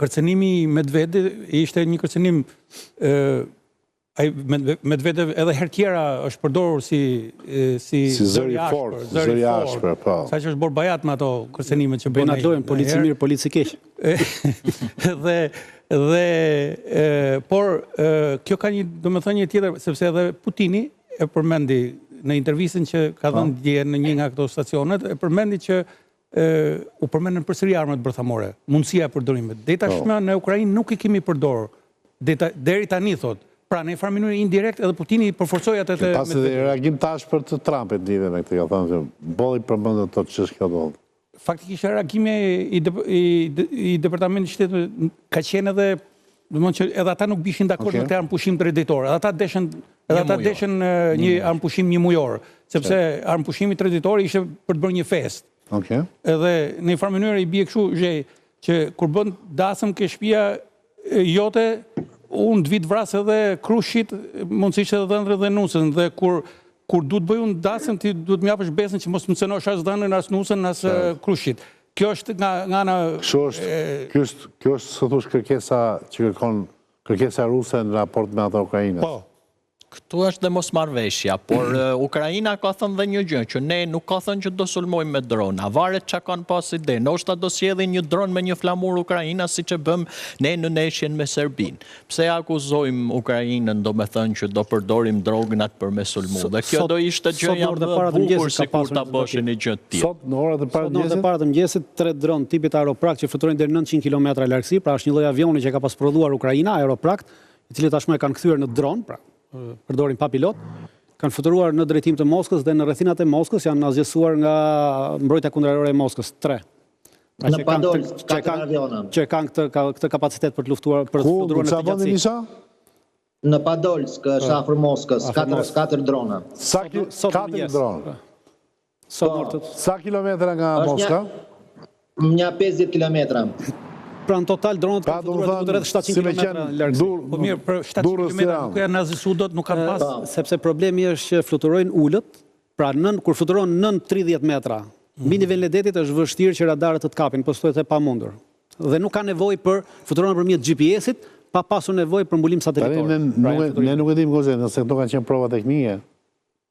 kërcënimi i Medvedevit ishte një kërcënim Medvedev edhe herë tjera është përdorur si zëri ashpër, po. Sa që është bërë bajat me ato kërcënimet që bëjnë ato polici mirë, polici keq. Por kjo ka një domethënie tjetër, sepse edhe Putini e përmendi në intervistën që ka dhënë dje në një nga këto stacionet, e përmendi që u përmendën përsëri armët bërthamore, mundësia e përdorimit. Deri tashmë në Ukrainë nuk i kemi përdorur. Deri tani thot. Pra në farë mënyrë indirekt edhe Putini përforcoi atë të pas edhe reagim tash për të Trumpit lidhje me këtë, ka thënë se bolli përmend ato ç'është kjo ndodh. Faktikisht reagimi i Departamentit të Shtetit ka qenë edhe, domethënë që edhe ata nuk bishin dakord me këtë armpushim traditor. Edhe ata deshen një armpushim një mujor, sepse armpushimi traditor ishte për të bërë një fest. Edhe në një farë mënyrë i bie kështu që kur bën dasëm ke shtëpia jote, unë të vitë vrasë edhe Krushit, mundësisht edhe dhëndre dhe nusën, dhe kur du të bëj unë dasëm, ti du të mjapësh besën që mos më cënosh as dhëndre, as nusën, as Krushit. Kjo është nga ana... Kjo është, së thush, kërkesa që kërkesa ruse në raport me ato Ukrajinës. Po. Këtu është dhe mos marrëveshja, por Ukrajina ka thënë dhe një gjë, që ne nuk ka thënë që do sulmojmë me drona, varet që kanë pas ide, ndoshta do sjellin një dron me një flamur Ukrajina, si që bëm ne në neshjen me Serbinë. Pse akuzojmë Ukrajinën, do me thënë që do përdorim drognat për me sulmu, dhe kjo do ishte gjëja më bukur si kur ta bëshin një gjë tjetër. Sot në orët e parë të mëngjesit, 3 dron tipit aeroprak që fluturojnë deri 900 km largësi, pra është një lloj avioni që ka pas prodhuar Ukrajina, aeroprak, i cili tashmë e kanë kthyer në dron, pra përdorin pa pilot, kanë fluturuar në drejtim të Moskës dhe në rrethinat e Moskës janë azgjesuar nga mbrojtja kundërore e Moskës 3. Në Podolsk, 4 aviona. Që kanë këtë kapacitet për të luftuar, për të fluturuar në të gjatësi. Në Podolsk, është afër Moskës, 4 drona. 4 drona. Sa kilometra nga Moska? Një 50 kilometra. Pra në total dronët kanë fluturuar rreth 700 km largësi. Po mirë, për 700 km nuk janë azgjesuar dot, nuk kanë pas. Sepse problemi është që fluturojnë ulët, pra kur fluturon nën 30 metra, mbi nivelin e detit është vështirë që radarët të kapin, po thuhet e pamundur. Dhe nuk ka nevojë për fluturon nëpërmjet GPS-it, pa pasur nevojë për mbulim satelitor. Ne nuk e dim gozë, nëse këto kanë qenë prova teknike.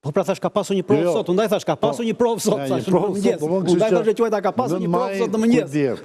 Po pra thash ka pasur një provë sot, undaj thash ka pasur një provë sot, thash në mëngjes. Undaj thash që quajta ka pasur një provë sot në mëngjes.